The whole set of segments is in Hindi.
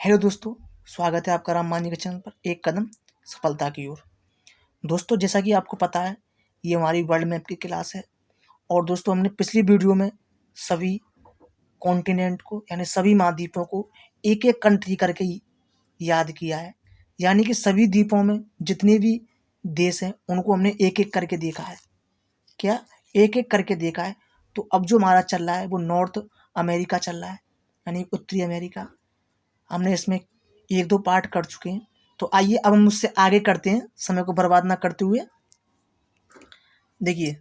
हेलो दोस्तों, स्वागत है आपका राम मांझी के चैनल पर एक कदम सफलता की ओर। दोस्तों, जैसा कि आपको पता है, ये हमारी वर्ल्ड मैप की क्लास है। और दोस्तों, हमने पिछली वीडियो में सभी कॉन्टिनेंट को यानी सभी महाद्वीपों को एक एक कंट्री करके याद किया है। यानी कि सभी द्वीपों में जितने भी देश हैं उनको हमने एक एक करके देखा है। क्या एक एक करके देखा है? तो अब जो हमारा चल रहा है वो नॉर्थ अमेरिका चल रहा है, यानी उत्तरी अमेरिका। हमने इसमें एक दो पार्ट कर चुके हैं। तो आइए अब हम उससे आगे करते हैं, समय को बर्बाद ना करते हुए। देखिए,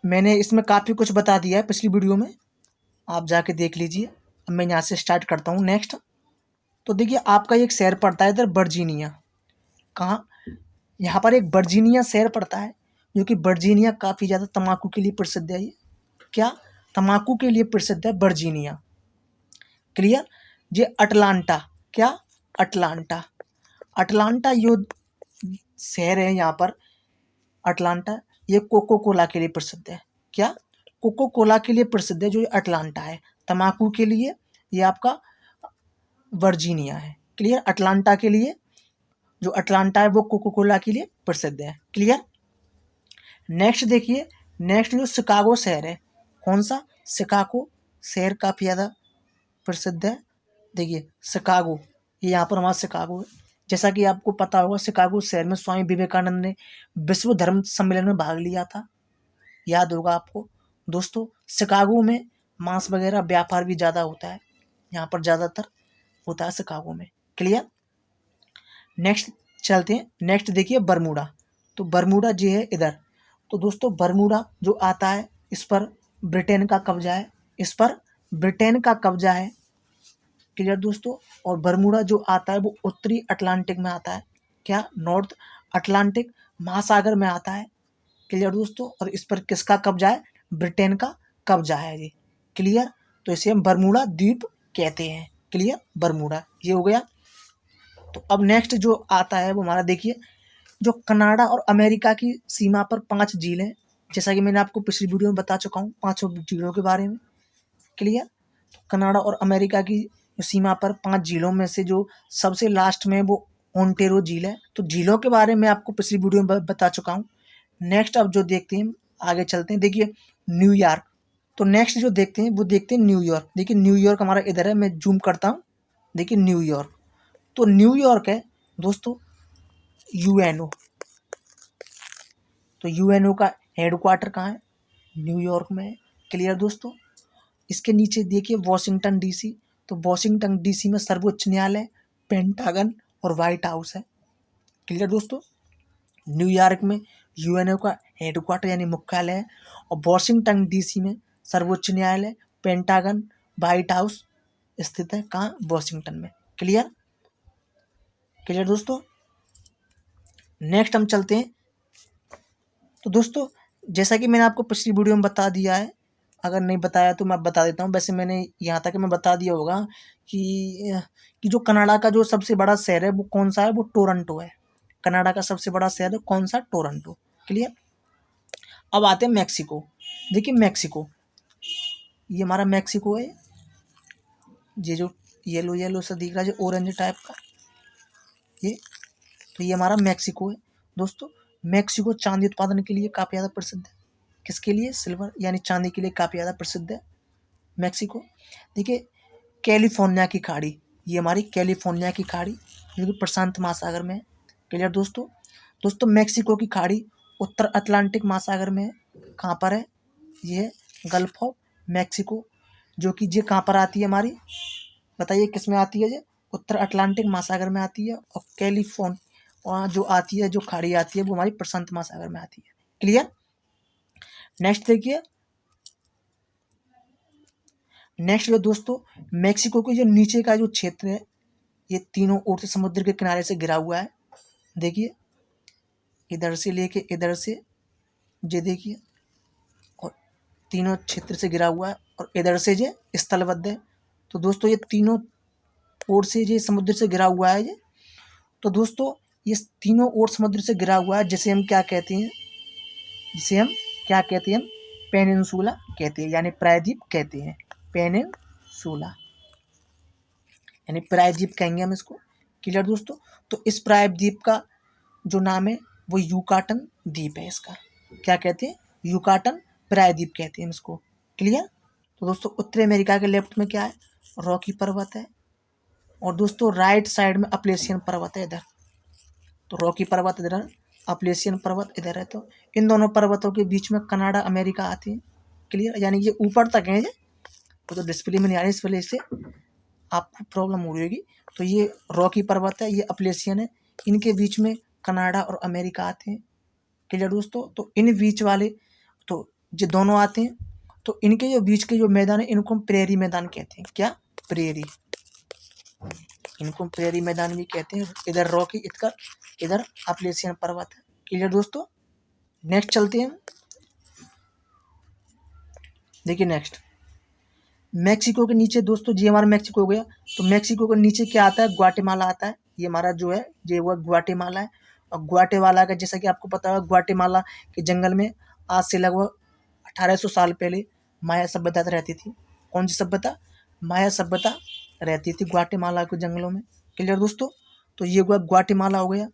मैंने इसमें काफ़ी कुछ बता दिया है पिछली वीडियो में, आप जाके देख लीजिए। अब मैं यहाँ से स्टार्ट करता हूँ नेक्स्ट। तो देखिए, आपका एक शहर पड़ता है इधर वर्जीनिया। कहाँ? यहाँ पर एक वर्जीनिया शहर पड़ता है, जो कि वर्जीनिया काफ़ी ज़्यादा तम्बाकू के लिए प्रसिद्ध है। ये क्या? तम्बाकू के लिए प्रसिद्ध है वर्जीनिया। क्लियर? ये अटलांटा, क्या? अटलांटा। अटलांटा यो शहर है यहाँ पर अटलांटा, ये कोको कोला के लिए प्रसिद्ध है। क्या? कोको कोला के लिए प्रसिद्ध है जो ये अटलांटा है। तम्बाकू के लिए ये आपका वर्जीनिया है। क्लियर? अटलांटा के लिए, जो अटलांटा है वो कोको कोला के लिए प्रसिद्ध है। क्लियर? नेक्स्ट देखिए, नेक्स्ट जो शिकागो शहर है। कौन सा? शिकागो शहर काफ़ी ज़्यादा प्रसिद्ध है। देखिए, शिकागो, ये यहाँ पर हमारा शिकागो है। जैसा कि आपको पता होगा, शिकागो शहर में स्वामी विवेकानंद ने विश्व धर्म सम्मेलन में भाग लिया था, याद होगा आपको। दोस्तों, शिकागो में मांस वगैरह व्यापार भी ज़्यादा होता है, यहाँ पर ज़्यादातर होता है शिकागो में। क्लियर? नेक्स्ट चलते हैं। नेक्स्ट देखिए, बरमूडा। तो बरमूडा जो है इधर, तो दोस्तों बरमूडा जो आता है, इस पर ब्रिटेन का कब्जा है, इस पर ब्रिटेन का कब्जा है। क्लियर दोस्तों? और बरमूडा जो आता है वो उत्तरी अटलांटिक में आता है। क्या? नॉर्थ अटलांटिक महासागर में आता है। क्लियर दोस्तों? और इस पर किसका कब्जा है? ब्रिटेन का कब्जा है ये। क्लियर? तो इसे हम बरमूडा द्वीप कहते हैं। क्लियर? बरमूडा ये हो गया। तो अब नेक्स्ट जो आता है वो हमारा देखिए, जो कनाडा और अमेरिका की सीमा पर 5 झीलें, जैसा कि मैंने आपको पिछली वीडियो में बता चुका हूँ 5 झीलों के बारे में। क्लियर? तो कनाडा और अमेरिका की सीमा पर 5 झीलों में से जो सबसे लास्ट में वो ओंटेरो झील है। तो झीलों के बारे में आपको पिछली वीडियो में बता चुका हूँ। नेक्स्ट अब जो देखते हैं, आगे चलते हैं। देखिए, न्यूयॉर्क। तो नेक्स्ट जो देखते हैं वो देखते हैं न्यूयॉर्क। देखिए, न्यूयॉर्क हमारा इधर है, मैं जूम करता हूँ। देखिए, न्यूयॉर्क। तो न्यूयॉर्क है दोस्तों यूएनओ। तो यूएनओ का हेडक्वार्टर कहाँ है? न्यूयॉर्क में है। क्लियर दोस्तों? इसके नीचे देखिए वॉशिंगटन डीसी। तो वॉशिंगटन डीसी में सर्वोच्च न्यायालय, पेंटागन और व्हाइट हाउस है। क्लियर दोस्तों? न्यूयॉर्क में यूएनओ का हेडक्वार्टर यानी मुख्यालय है, और वॉशिंगटन डीसी में सर्वोच्च न्यायालय, पेंटागन, व्हाइट हाउस स्थित है। कहाँ? वॉशिंगटन में। क्लियर? क्लियर दोस्तों? नेक्स्ट हम चलते हैं। तो दोस्तों, जैसा कि मैंने आपको पिछली वीडियो में बता दिया है, अगर नहीं बताया तो मैं बता देता हूँ। वैसे मैंने यहाँ तक मैं बता दिया होगा कि जो कनाडा का जो सबसे बड़ा शहर है वो कौन सा है? वो टोरंटो है। कनाडा का सबसे बड़ा शहर है कौन सा? टोरंटो। क्लियर? अब आते हैं मैक्सिको। देखिए, मैक्सिको, ये हमारा मैक्सिको है। ये जो येलो येलो सा दिख रहा है, जो ऑरेंज टाइप का, ये, तो ये हमारा मैक्सिको है। दोस्तों, मैक्सिको चांदी उत्पादन के लिए काफ़ी ज़्यादा प्रसिद्ध है। किसके लिए? सिल्वर यानी चांदी के लिए काफ़ी ज़्यादा प्रसिद्ध है मैक्सिको। देखिए, कैलिफोर्निया की खाड़ी, ये हमारी कैलिफोर्निया की खाड़ी जो कि प्रशांत महासागर में है। क्लियर दोस्तों? दोस्तों, मैक्सिको की खाड़ी उत्तर अटलांटिक महासागर में है। कहाँ पर है? ये गल्फ ऑफ मैक्सिको, जो कि ये कहाँ पर आती है हमारी? बताइए किस में आती है? ये उत्तर अटलांटिक महासागर में आती है। और कैलिफोर्निया जो आती है, जो खाड़ी आती है, वो हमारी प्रशांत महासागर में आती है। क्लियर? नेक्स्ट देखिए, नेक्स्ट जो दोस्तों, मैक्सिको के जो नीचे का जो क्षेत्र है, ये तीनों ओर से समुद्र के किनारे से घिरा हुआ है। देखिए, इधर से लेके इधर से, ये देखिए, और तीनों क्षेत्र से घिरा हुआ है, और इधर से ये स्थलबद्ध है। तो दोस्तों, ये तीनों ओर से ये समुद्र से घिरा हुआ है ये। तो दोस्तों, ये तीनों ओर समुद्र से घिरा हुआ है, जिसे हम क्या कहते हैं? पेनिनसुला कहते हैं, यानी प्रायद्वीप कहते हैं। 16 यानी प्रायद्वीप कहेंगे हम इसको। क्लियर दोस्तों। तो इस प्रायद्वीप का जो नाम है वो युकाटन द्वीप है। इसका क्या कहते हैं? युकाटन प्रायद्वीप कहते हैं इसको। क्लियर। तो दोस्तों उत्तरी अमेरिका के लेफ्ट में क्या है? रॉकी पर्वत है। और दोस्तों राइट साइड में अपलेशियन पर्वत है इधर। तो रॉकी पर्वत इधर है, अपलेशियन पर्वत इधर है। तो इन दोनों पर्वतों के बीच में कनाडा अमेरिका आती है। क्लियर। यानी ये ऊपर तक है ये, तो डिस्प्ले में नहीं आ रही, इस वजह से आपको प्रॉब्लम हो रही होगी। तो ये रॉकी पर्वत है, ये अपलेशियन है, इनके बीच में कनाडा और अमेरिका आते हैं। क्लियर दोस्तों। तो इन बीच वाले तो जो दोनों आते हैं, तो इनके जो बीच के जो मैदान है इनको हम प्रेरी मैदान कहते हैं। क्या? प्रेरी। इनको प्रेरी मैदान भी कहते हैं। इधर रॉकी, इधर अपलेशियन पर्वत है। क्लियर दोस्तों। नेक्स्ट चलते हैं। देखिए नेक्स्ट मैक्सिको के नीचे दोस्तों, ये हमारा मैक्सिको हो गया। तो मैक्सिको के नीचे क्या आता है? ग्वाटेमाला आता है। ये हमारा जो है ये वो ग्वाटेमाला है। और ग्वाटेमाला का जैसा कि आपको पता है, ग्वाटेमाला के जंगल में आज से लगभग 1800 साल पहले माया सभ्यता रहती थी। कौन सी सभ्यता? माया सभ्यता रहती थी ग्वाटेमाला के जंगलों में। क्लियर दोस्तों। तो ये हुआ ग्वाटेमाला हो गया।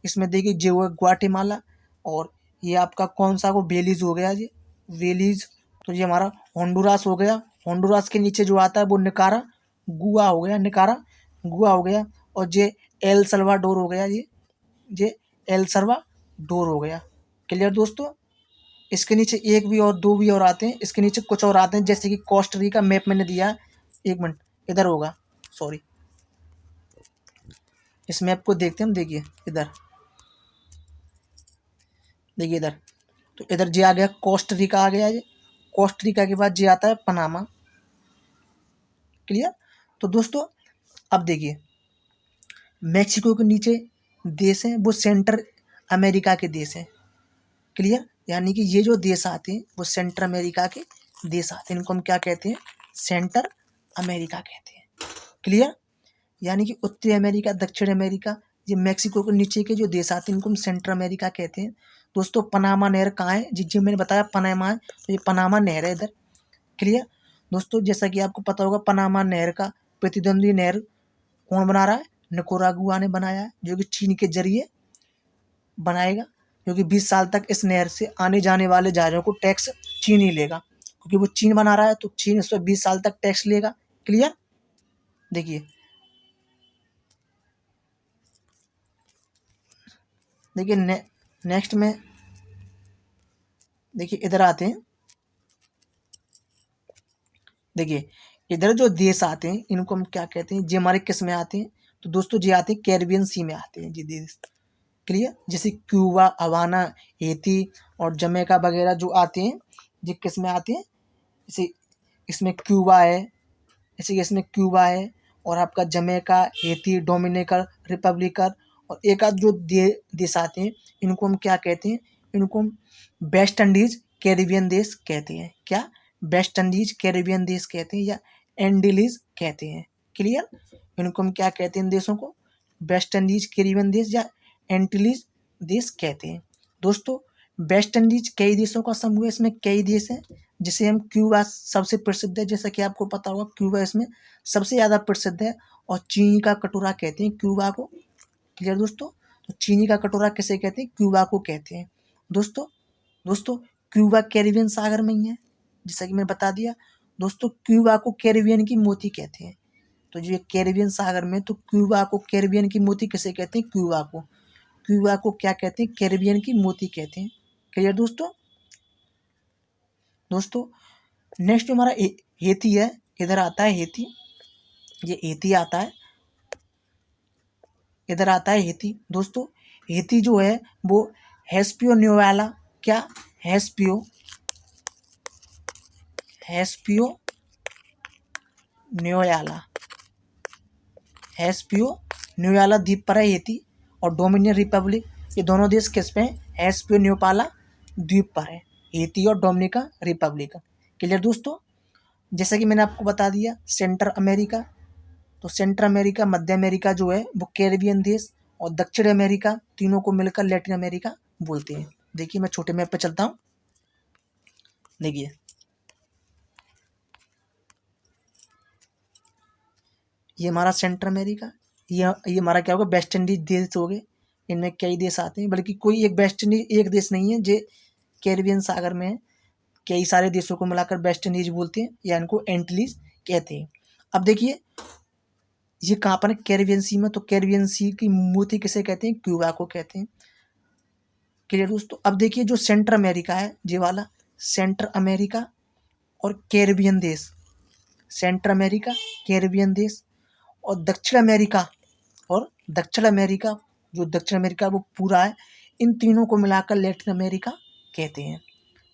इसमें देखिए ये हुआ ग्वाटेमाला, और ये आपका कौन सा? वो बेलीज हो गया ये, बेलीज। तो ये हमारा होंडुरास हो गया। होंडुरास के नीचे जो आता है वो निकारा गुआ हो गया, निकारा गुआ हो गया। और ये एल सल्वाडोर हो गया, ये एल सल्वाडोर हो गया। क्लियर दोस्तों। इसके नीचे एक भी और दो भी और आते हैं, इसके नीचे कुछ और आते हैं, जैसे कि कोस्टरिका मैप मैंने दिया है। एक मिनट, इधर होगा, सॉरी, इस मैप को देखते हैं हम। देखिए इधर, देखिए इधर, तो इधर जे आ गया कोस्टरिका आ गया। ये कोस्टरिका के बाद जे आता है पनामा। क्लियर। तो दोस्तों अब देखिए मैक्सिको के नीचे देश हैं वो सेंट्रल अमेरिका के देश हैं। क्लियर। यानी कि ये जो देश आते हैं वो सेंट्रल अमेरिका के देश आते हैं। इनको हम क्या कहते हैं? सेंट्रल अमेरिका कहते हैं। क्लियर। यानी कि उत्तरी अमेरिका, दक्षिण अमेरिका, ये मैक्सिको के नीचे के जो देश आते हैं इनको हम सेंट्रल अमेरिका कहते हैं। दोस्तों पनामा नहर कहाँ है? जी मैंने बताया पनामा है, तो ये पनामा नहर है इधर। क्लियर दोस्तों। जैसा कि आपको पता होगा पनामा नहर का प्रतिद्वंदी नहर कौन बना रहा है? निकारागुआ ने बनाया है, जो कि चीन के जरिए बनाएगा। क्योंकि 20 साल तक इस नहर से आने जाने वाले जहाजों को टैक्स चीन ही लेगा, क्योंकि वो चीन बना रहा है, तो चीन इस पर 20 साल तक टैक्स लेगा। क्लियर। देखिए देखिए नेक्स्ट में देखिए इधर आते हैं। देखिए इधर जो देश आते हैं इनको हम क्या कहते हैं? ये हमारे किस में आते हैं? तो दोस्तों ये आते हैं कैरिबियन सी में आते हैं ये देश। क्लियर। जैसे क्यूबा, हवाना, हेती और जमैका वगैरह जो आते हैं, ये किस में आते हैं? जैसे इसमें क्यूबा है, जैसे कि इसमें क्यूबा है, और आपका जमैका, हेती, डोमिनिकन रिपब्लिक, और एक आध जो देश आते हैं इनको हम क्या कहते हैं? इनको हम वेस्ट इंडीज कैरिबियन देश कहते हैं। क्या? वेस्ट इंडीज कैरिबियन देश कहते हैं, या एंडिलीज कहते हैं। क्लियर। इनको हम क्या कहते हैं? इन देशों को वेस्ट इंडीज कैरिबियन देश या एंटिलीज देश कहते हैं। दोस्तों वेस्ट इंडीज कई देशों का समूह है, इसमें कई देश हैं, जिसे हम क्यूबा सबसे प्रसिद्ध है, जैसा कि आपको पता होगा क्यूबा इसमें सबसे ज़्यादा प्रसिद्ध है। और चीनी का कटोरा कहते हैं क्यूबा को। क्लियर दोस्तों। तो चीनी का कटोरा किसे कहते हैं? क्यूबा को कहते हैं। दोस्तों क्यूबा कैरिबियन सागर में ही है, जैसा कि मैंने बता दिया। दोस्तों क्यूबा को कैरिबियन की मोती कहते हैं। तो जो कैरिबियन सागर में, तो क्यूबा को कैरिबियन की मोती किसे कहते हैं? क्यूबा को क्या कहते हैं? कैरिबियन की मोती कहते हैं। क्लियर दोस्तों। नेक्स्ट हमारा हेती है, इधर आता है हेती। ये हेती आता है, इधर आता है हेती। दोस्तों हेती जो है वो हेस्पियो न्यूवाला, क्या? हेस्पियो न्यूयाला द्वीप पर है हेती। और डोमिनियन रिपब्लिक, ये दोनों देश किस पे हैं? हेस्पियो न्यूपाला द्वीप पर है, हेती और डोमिनिका रिपब्लिक। क्लियर दोस्तों। जैसा कि मैंने आपको बता दिया सेंट्रल अमेरिका, तो सेंट्रल अमेरिका, मध्य अमेरिका जो है वो कैरिबियन देश, और दक्षिण अमेरिका, तीनों को मिलकर लैटिन अमेरिका बोलते हैं। देखिए मैं छोटे मैप पे चलता हूँ। देखिए ये हमारा सेंट्रल अमेरिका, ये हमारा क्या होगा, वेस्ट इंडीज देश हो गए। इनमें कई देश आते हैं, बल्कि कोई एक वेस्ट इंडीज एक देश नहीं है जो कैरिबियन सागर में है। कई सारे देशों को मिलाकर वेस्ट इंडीज बोलते हैं या इनको एंटिलीज कहते हैं। अब देखिए ये कहाँ पर है, कैरिबियन सी में। तो कैरिबियन सी की मूर्ति किसे कहते हैं, क्यूबा को कहते हैं। क्लियर दोस्तों। अब देखिए जो सेंट्रल अमेरिका है, ये वाला सेंट्रल अमेरिका और कैरिबियन देश, सेंट्रल अमेरिका, कैरिबियन देश और दक्षिण अमेरिका, और दक्षिण अमेरिका, जो दक्षिण अमेरिका वो पूरा है, इन तीनों को मिलाकर लैटिन अमेरिका कहते हैं।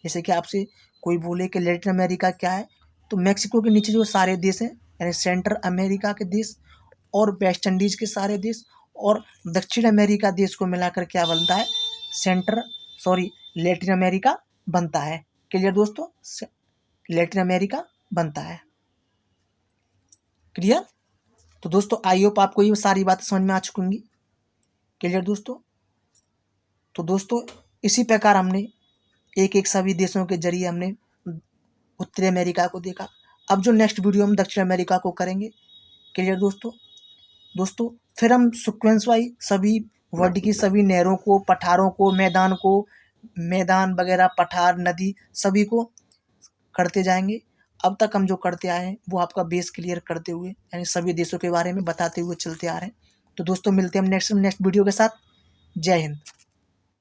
जैसे कि आपसे कोई बोले कि लैटिन अमेरिका क्या है, तो मैक्सिको के नीचे जो सारे देश हैं, यानी सेंट्रल अमेरिका के देश और वेस्ट इंडीज के सारे देश और दक्षिण अमेरिका देश को मिलाकर क्या बनता है, लैटिन अमेरिका बनता है। क्लियर दोस्तों, लैटिन अमेरिका बनता है। क्लियर। तो दोस्तों आई होप आपको ये सारी बातें समझ में आ चुकी होंगी। क्लियर दोस्तों। तो दोस्तों इसी प्रकार हमने एक एक सभी देशों के जरिए हमने उत्तरी अमेरिका को देखा। अब जो नेक्स्ट वीडियो हम दक्षिण अमेरिका को करेंगे। क्लियर दोस्तों फिर हम सीक्वेंस वाइज सभी वर्ल्ड की सभी नहरों को, पठारों को, मैदान वगैरह, पठार, नदी, सभी को करते जाएंगे। अब तक हम जो करते आए हैं वो आपका बेस क्लियर करते हुए, यानी सभी देशों के बारे में बताते हुए चलते आ रहे हैं। तो दोस्तों मिलते हैं हम नेक्स्ट वीडियो के साथ। जय हिंद।